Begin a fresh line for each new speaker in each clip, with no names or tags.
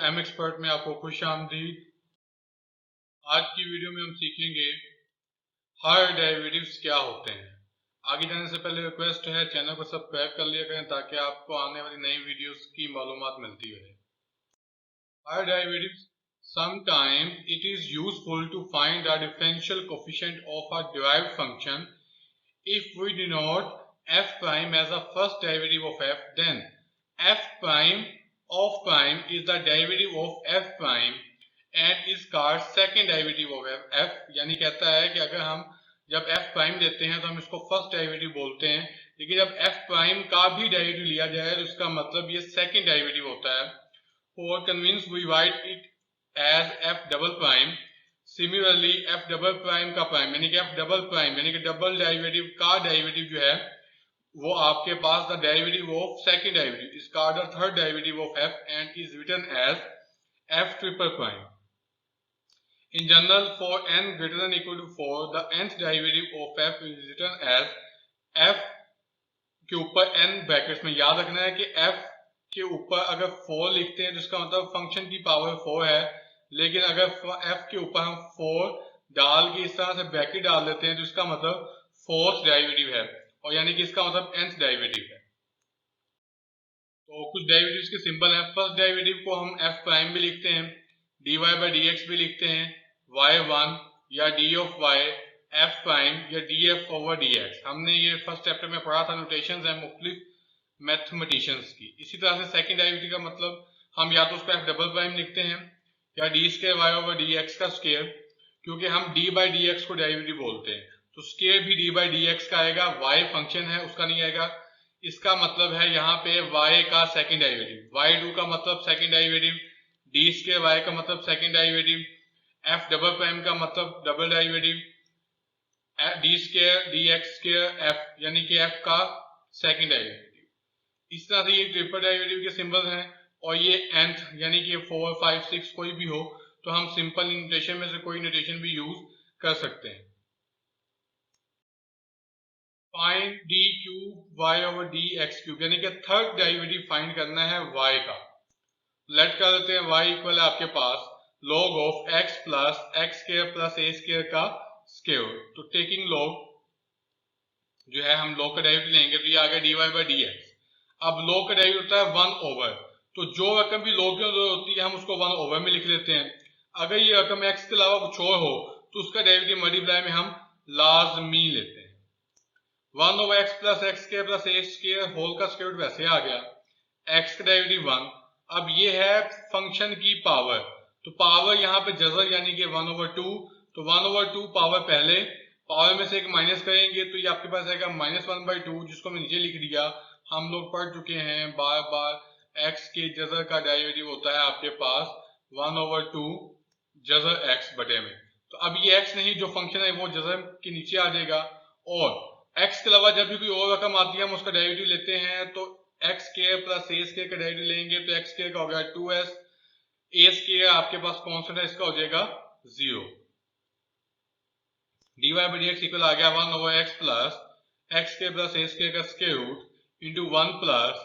M expert में आपको खुश आमदीद। आज की वीडियो में हम सीखेंगे हर डेरिवेटिव्स क्या होते हैं। आगे जाने से पहले रिक्वेस्ट है चैनल को सब्सक्राइब कर लिया करें ताकि आपको आने वाली नई वीडियोस की मालूमात मिलती रहे। हर derivatives sometimes it is useful to find the differential coefficient of a derived function. If we denote f prime as the first derivative of f, then f prime of prime is the derivative of f prime and is called second derivative of f। यानी कहता है कि अगर हम जब f prime लेते हैं तो हम इसको फर्स्ट डेरिवेटिव बोलते हैं, लेकिन जब f प्राइम का भी डेरिवेटिव लिया जाए तो इसका मतलब ये सेकंड डेरिवेटिव होता है। For convenience we write it as f double prime. Similarly f double prime का प्राइम यानी कि f डबल प्राइम यानी कि डबल डेरिवेटिव का डेरिवेटिव जो है वो आपके पास the derivative of second derivative is called the third derivative of f and is written as f triple prime. In general, for n greater than equal to 4, the nth derivative of f is written as f के ऊपर n brackets में। याद रखना है कि f के ऊपर अगर 4 लिखते हैं तो इसका मतलब फंक्शन की पावर 4 है, लेकिन अगर f के ऊपर हम 4 डाल के इस तरह से ब्रैकेट डाल देते हैं तो इसका मतलब फोर्थ डेरिवेटिव है, और यानी कि इसका मतलब nth डेरिवेटिव है। तो कुछ डेरिवेटिव्स के सिंबल हैं। फर्स्ट डेरिवेटिव को हम f प्राइम भी लिखते हैं, dy बाई dx भी लिखते हैं, y1 या d of y f prime या df ओवर dx। हमने ये फर्स्ट चैप्टर में पढ़ा था, नोटेशंस हैं मुख्तलिफ मैथमेटिशियंस की। इसी तरह से सेकंड डेरिवेटिव का मतलब हम या तो उसको f डबल प्राइम लिखते हैं या d square y over dx का स्क्वायर, क्योंकि हम d बाई dx को डेरिवेटिव बोलते हैं तो स्क्वायर भी d बाई dx का आएगा, y फंक्शन है उसका नहीं आएगा। इसका मतलब है यहाँ पे y का सेकंड डेरिवेटिव, y2 का मतलब second derivative, d square y का मतलब second derivative, f double prime का मतलब double derivative, d square dx square f यानी कि f का सेकंड डेरिवेटिव। इस तरह से ये ट्रिपल डेरिवेटिव के सिंबल हैं, और ये nth यानी कि 4, 5, 6 कोई भी हो तो हम सिंपल नोटेशन में से कोई नोटेशन भी यूज कर सकते हैं। Find D cube Y over D X cube यानी कि थर्ड डेरिवेटिव फाइंड करना है y का। लेट कर देते हैं y इक्वल है आपके पास log of x plus x square plus A square का स्क्वायर। तो टेकिंग log जो है हम log का डेरिवेटिव लेंगे तो ये आ गया dy बाई डी एक्स। अब log का डेरिवेटिव होता है 1 ओवर, तो जो रकम भी log की होती है हम उसको 1 ओवर में लिख लेते हैं। अगर ये रकम x के अलावा कुछ और हो तो उसका डेरिवेटिव मल्टीप्लाई में हम लाजमी लेते हैं। 1 over x plus x square plus ए स्क्वायर होल का स्क्वायर रूट वैसे आ गया, x का डेरिवेटिव 1। अब ये है फंक्शन की पावर, तो पावर यहाँ पे जजर यानी कि 1 ओवर 2, तो 1 ओवर 2 पावर पहले, पावर में से एक माइनस करेंगे तो ये आपके पास आएगा -1/2, जिसको मैं नीचे लिख दिया। हम लोग पढ़ चुके हैं बार बार, x के जजर का डेरिवेटिव होता है आपके पास 1 ओवर 2 जजर x बटे में। तो अब ये x नहीं, जो फंक्शन है वो जजर के नीचे आ जाएगा, और x के अलावा जब भी कोई और रकम आती है हम उसका डेरिवेटिव लेते हैं, तो एक्स स्क्वायर प्लस ए स्क्वायर का डेरिवेटिव लेंगे तो एक्स स्क्वायर का हो गया 2s, ए स्क्वायर आपके पास कांस्टेंट है इसका हो जाएगा 0। dy by D x equal आ गया 1 over x plus x square plus ए स्क्वायर का square root into 1 plus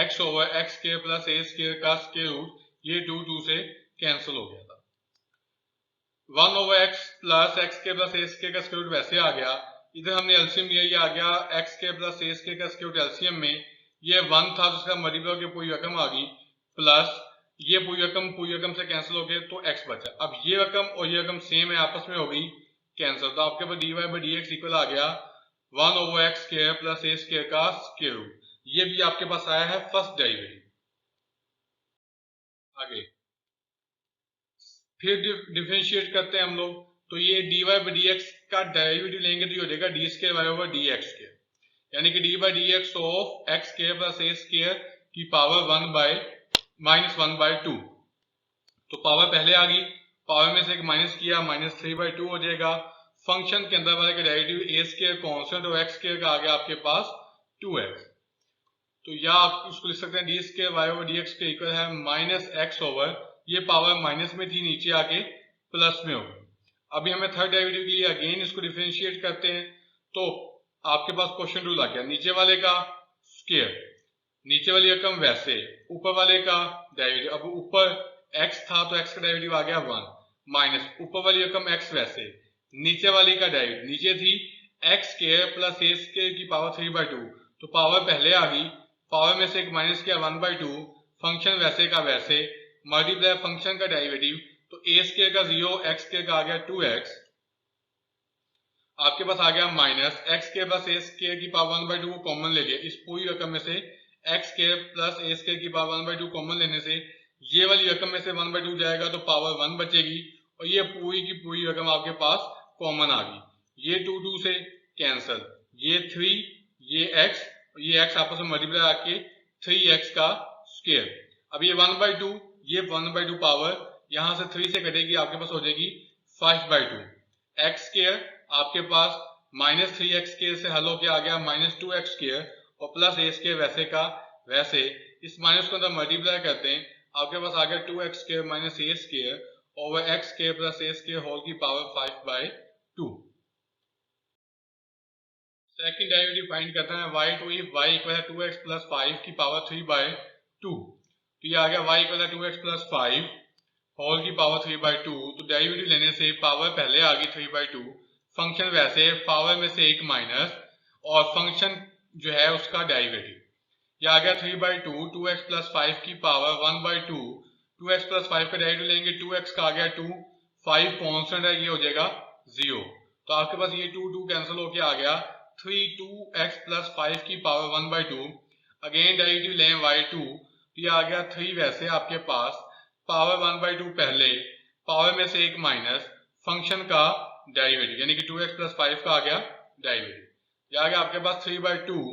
x over x square plus ए स्क्वायर का स्क्वायर रूट। ये 2 से कैंसिल हो गया था। 1 over x plus x square plus ए square का स्क्वायर रूट वैसे आ गया। इधर हमने एलसीएम लिया, ये आ गया एक्स स्क्वायर प्लस ए स्क्वायर का स्क्वायर रूट। एलसीएम में ये 1 था तो इसका मल्टीप्लाई के पूरी रकम आ गई, प्लस ये पूरी रकम से कैंसिल हो गए तो x बचा। अब ये रकम और ये रकम सेम है, आपस में हो गई कैंसिल, तो आपके पास dy by D x equal आ गया 1 ओवर एक्स स्क्वायर प्लस ए स्क्वायर का स्क्वायर रूट। ये भी आपके पास आया है फर्स्ट डेरिवेटिव। आगे फिर डिफरेंशिएट करते हैं हम लोग, तो ये dy बाई डी एक्स का डेरिवेटिव लेंगे तो ये हो जाएगा D square Y over D X square, यानी कि D by D X of X square plus A square की पावर 1/-1/2। तो पावर पहले आ गई, पावर में से एक माइनस किया, -3/2 हो जाएगा। फंक्शन के अंदर वाले का डेरिवेटिव ए स्क्वायर कांस्टेंट और एक्स स्क्वायर का आ गया आपके पास 2x। तो या आप इसको लिख सकते हैं D square Y over D X के इक्वल है -x ओवर, ये पावर माइनस में थी नीचे आके प्लस में होगी। अभी हमें थर्ड डेरिवेटिव के लिए अगेन इसको डिफरेंशिएट करते हैं, तो आपके पास क्वेश्चन रूल आ गया, नीचे वाले का स्क्वायर, नीचे वाली रकम वैसे, ऊपर वाले का डेरिवेटिव। अब ऊपर x था तो x का डेरिवेटिव आ गया 1 माइनस ऊपर वाली रकम x वैसे, नीचे वाली का डेरिवेटिव नीचे थी x square plus a square की पावर 3/2, तो पावर पहले आ गई, पावर में से एक माइनस किया 1/2, फंक्शन वैसे का वैसे, मल्टीप्लाई फंक्शन का डेरिवेटिव, तो a स्क्वायर का 0, x स्क्वायर का आ गया 2x, आपके पास आ गया minus x square plus a square की पावर 1/2 को कॉमन ले लिया, इस पूरी रकम में से x square plus a square की पावर 1/2 कॉमन लेने से ये वाली रकम में से 1/2 जाएगा तो पावर 1 बचेगी और ये पूरी की पूरी रकम आपके पास कॉमन आ गई, ये 2 से कैंसल, ये 3, ये x और ये x आपस में मल्टीप्लाई आके 3x का स्क्वायर, अब ये 1/2, ये 1/2 पावर यहां से 3 से कटेगी, आपके पास हो जाएगी 5/2, x स्क्वायर आपके पास माइनस 3x स्क्वायर से हल होकर आ गया माइनस 2x स्क्वायर और प्लस a स्क्वायर वैसे का वैसे, इस माइनस को अंदर मल्टीप्लाई करते हैं, आपके पास आ गया 2x square minus a square over x square plus a square whole की पावर 5/2। सेकंड डेरिवेटिव फाइंड करते हैं y2 इफ y इक्वल है 2x प्लस 5 की पावर 3/2, तो ये आ गया y इक्वल है 2x प्लस 5 होल की पावर 3/2, तो डेरिवेटिव लेने से पावर पहले आ गई 3/2, फंक्शन वैसे पावर में से एक माइनस और फंक्शन जो है उसका डेरिवेटिव, ये आ गया 3/2, 2x प्लस 5 की पावर 1/2, 2x प्लस 5 का डेरिवेटिव लेंगे 2x का आ गया 2, 5 कॉन्स्टेंट है ये हो जाएगा 0, तो आपके पास ये 2 कैंसिल होके आ गया 3, 2x प्लस 5 की पावर 1/2, अगेन डेरिवेटिव लें y2, तो ये आ गया 3 वैसे आपके पास पावर 1/2 पहले, पावर में से एक माइनस फंक्शन का डेरिवेटिव यानी कि 2x प्लस 5 का आ गया डेरिवेटिव, ये आ गया आपके पास 3/2,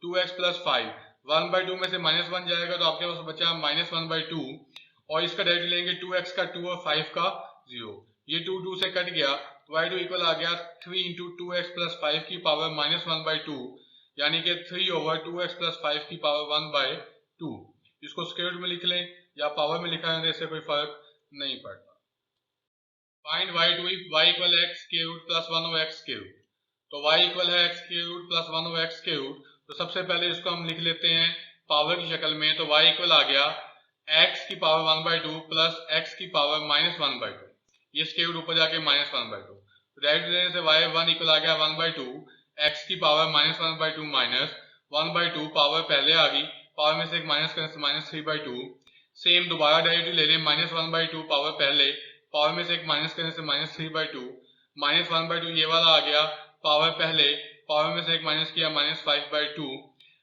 2x प्लस 5, 1/2 में से -1 जाएगा तो आपके पास बचा -1/2 और इसका डेरिवेटिव लेंगे 2x का 2 और 5 का 0, ये 2 से कट गया, y2 इक्वल आ गया 3 इंटू 2x प्लस 5 की पावर -1/2 यानी कि 3 ओवर 2x प्लस 5 की पावर 1/2, इसको स्क्वायर रूट में लिख लें या पावर में लिखा है, इससे कोई फर्क नहीं पड़ता। Find y2 if y equal है x square root plus 1 over x square root, तो y इक्वल है x square root plus 1 over x square root, तो सबसे पहले इसको हम लिख लेते हैं पावर की शक्ल में, तो y इक्वल आ गया x की पावर 1/2 प्लस x की पावर -1/2, ये स्क्वायर रूट ऊपर जाके -1/2, तो डायरेक्ट लेने से y1 इक्वल आ गया 1/2, x की पावर -1/2 माइनस 1/2, पावर पहले आ गई, पावर में से एक माइनस करने से -3/2, सेम दोबारा डेरिवेटिव ले लें -1/2 पावर पहले, पावर में से एक माइनस करने से -3/2, -1/2 ये वाला आ गया, पावर पहले, पावर में से एक माइनस किया -5/2,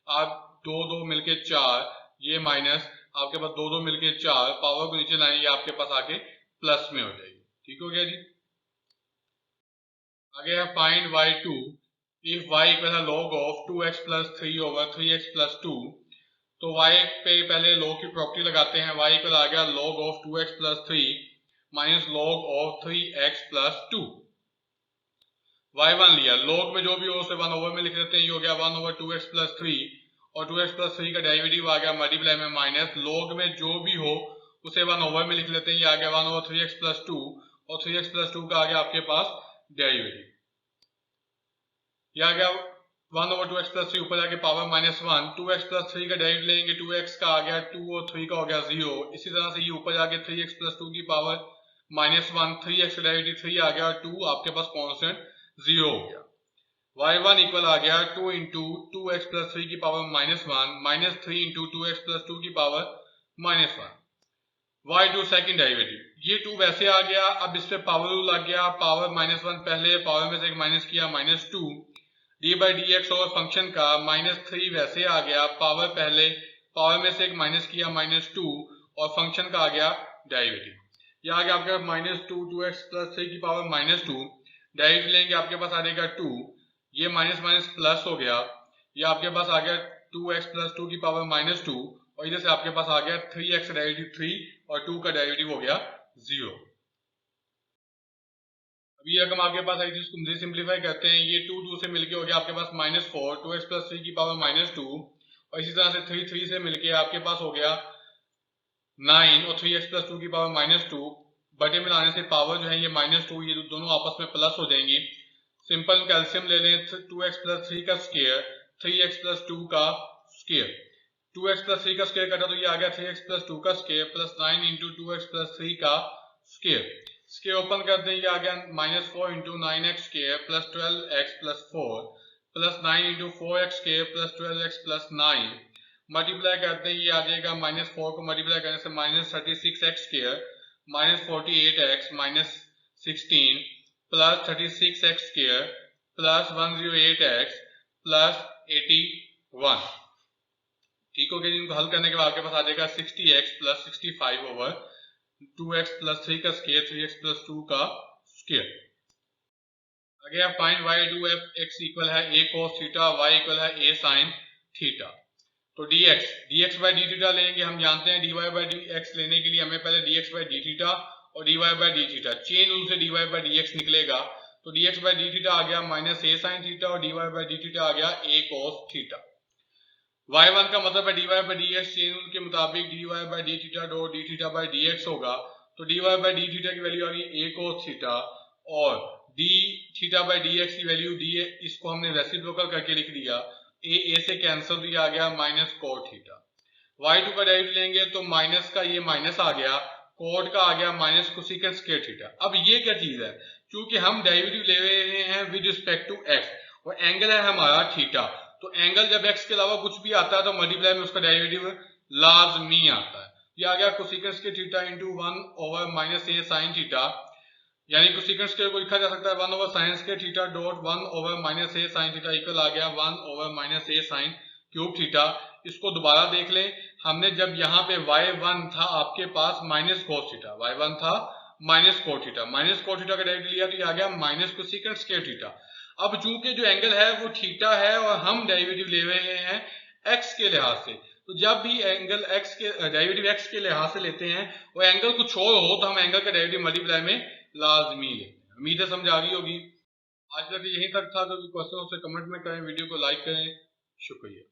आप 2 मिलके 4, ये माइनस आपके पास 2 मिलके 4, पावर को नीचे लाएं, ये आपके पास आके प्लस में हो जाएगी, ठीक हो गया जी। आगे है find y2 if y equal है log of 2x plus 3 over 3x plus 2, तो y पे पहले log की प्रॉपर्टी लगाते हैं, y इक्वल आ गया log of 2x plus 3 minus log of 3x plus 2, y1 लिया, log में जो भी हो उसे 1 ओवर में लिख लेते हैं, ये हो गया 1 ओवर 2x प्लस 3 और 2x प्लस 3 का डेरिवेटिव आ गया मल्टीप्लाई में माइनस, log में जो भी हो उसे 1 ओवर में लिख लेते हैं, ये आ गया 1 ओवर 3x प्लस 2 और 3x प्लस 2 का आ गया आपके पास डेरिवेटिव, यह आ गया 1 ओवर 2x प्लस 3 ऊपर जाके पावर -1, 2x प्लस 3 का डेरिवेटिव लेंगे 2x का आ गया 2 और 3 का हो गया 0, इसी तरह से ये ऊपर जाके 3x प्लस 2 की पावर -1, 3x का डेरिवेटिव 3 आ गया और 2 आपके पास कांस्टेंट 0 हो गया, y1 इक्वल आ गया 2 इंटू 2x प्लस 3 की power -1 minus 3 into 2x plus 2 की पावर -1, y2 सेकंड डेरिवेटिव, ये 2 वैसे आ गया, अब इस पे पावर रूल लग गया, पावर -1 पहले, पावर में से एक माइनस किया -2, D by D x over function का -3 वैसे आ गया, पावर पहले, पावर में से एक माइनस किया -2 और फंक्शन का आ गया डेरिवेटिव, ये आ गया आपके पास -2 2x प्लस 3 की पावर -2, डेरिवेटिव लेंगे आपके पास आ जाएगा 2, ये माइनस माइनस प्लस हो गया, ये आपके पास आ गया 2x प्लस 2 की पावर -2 और इधर से आपके पास आ गया 3x का डेरिवेटिव 3 और 2 का डेरिवेटिव हो गया 0। अब ये रकम आपके पास आई थी, इसको मज़ीद सिंप्लीफाई करते हैं, ये 2 से मिलके हो गया आपके पास -4, 2x प्लस 3 की पावर -2 और इसी तरह से 3 से मिलके आपके पास हो गया 9 और 3x प्लस 2 की पावर -2, बटे में लाने से पावर जो है ये -2, ये दोनों आपस में प्लस हो जाएंगी, सिंपल कैल्शियम ले लें, 2x प्लस 3 का स्क्वायर 3x प्लस 2 का स्क्वायर, 2x प्लस 3 का स्क्वायर कटा तो ये आ गया 3x प्लस 2 का square plus 9 into 2x plus 3 का स्क्वायर। स्क्वायर ओपन करते हैं, ये आ गया -4 into 9x square plus 12x plus 4 plus 9 into 4x square plus 12x plus 9 multiply करते हैं, ये आ जाएगा -4 को मल्टीप्लाई करने से -36x square -48x -16 plus 36x square plus 108x plus 81। ठीक हो गया। इनको हल करने के बाद आपके पास आ जाएगा 60x plus 65 over 2x plus 3 का स्क्वायर 3x प्लस 2 का स्क्वायर। आगे find y do f x equal है a cos theta, y equal है a sin थीटा। तो dx बाई डी थीटा लेंगे। हम जानते हैं dy बाई dx लेने के लिए हमें पहले dx बाई डी थीटा और dy by D theta chain rule से dy बाई dx निकलेगा। तो dx बाई डी थीटा आ गया -a sin थीटा और dy बाई डी थीटा आ गया a cos थीटा। y1 का मतलब है dy by dx chain rule के मुताबिक dy by D theta dot D theta by dx होगा। तो dy बाई डी थीटा की वैल्यू आ गई a cos थीटा और d थीटा बाई dx की वैल्यू डी, इसको हमने रेसिप्रोकल करके लिख दिया, a से कैंसिल दिया आ गया -cot थीटा। y2 का डेरिवेटिव लेंगे तो माइनस का ये माइनस आ गया, cot का आ गया -cosecant स्क्वायर थीटा। अब ये क्या चीज है, क्योंकि हम डेरिवेटिव ले रहे हैं विद रिस्पेक्ट टू x और एंगल है हमारा थीटा, तो एंगल जब x के अलावा कुछ भी आता है तो मल्टीप्लाई में उसका डेरिवेटिव लाजमी आता है। ये आ गया कोसेकेंट स्क्वायर थीटा इंटू 1 ओवर -a sin थीटा, यानी कोसेकेंट स्क्वायर को लिखा जा सकता है 1 ओवर sin स्क्वायर थीटा डॉट 1 ओवर -a sin थीटा इक्वल आ गया 1 ओवर -a sin क्यूब थीटा। इसको दोबारा देख लें, हमने जब यहाँ पे y1 था आपके पास -cos थीटा, y1 था -cos थीटा, -cos थीटा का डेरिवेटिव लिया तो ये आ गया -कोसेकेंट स्क्वायर थीटा। अब चूंकि जो एंगल है वो थीटा है और हम डेरिवेटिव ले रहे हैं x के लिहाज से, तो जब भी एंगल x के डेरिवेटिव x के लिहाज से लेते हैं और एंगल कुछ और हो तो हम एंगल का डेरिवेटिव मल्टीप्लाई में लाजमी लेते हैं। उम्मीद है समझ आ गई होगी। आज तक यहीं तक था, तो क्वेश्चन से कमेंट में करें, वीडियो को लाइक करें। शुक्रिया।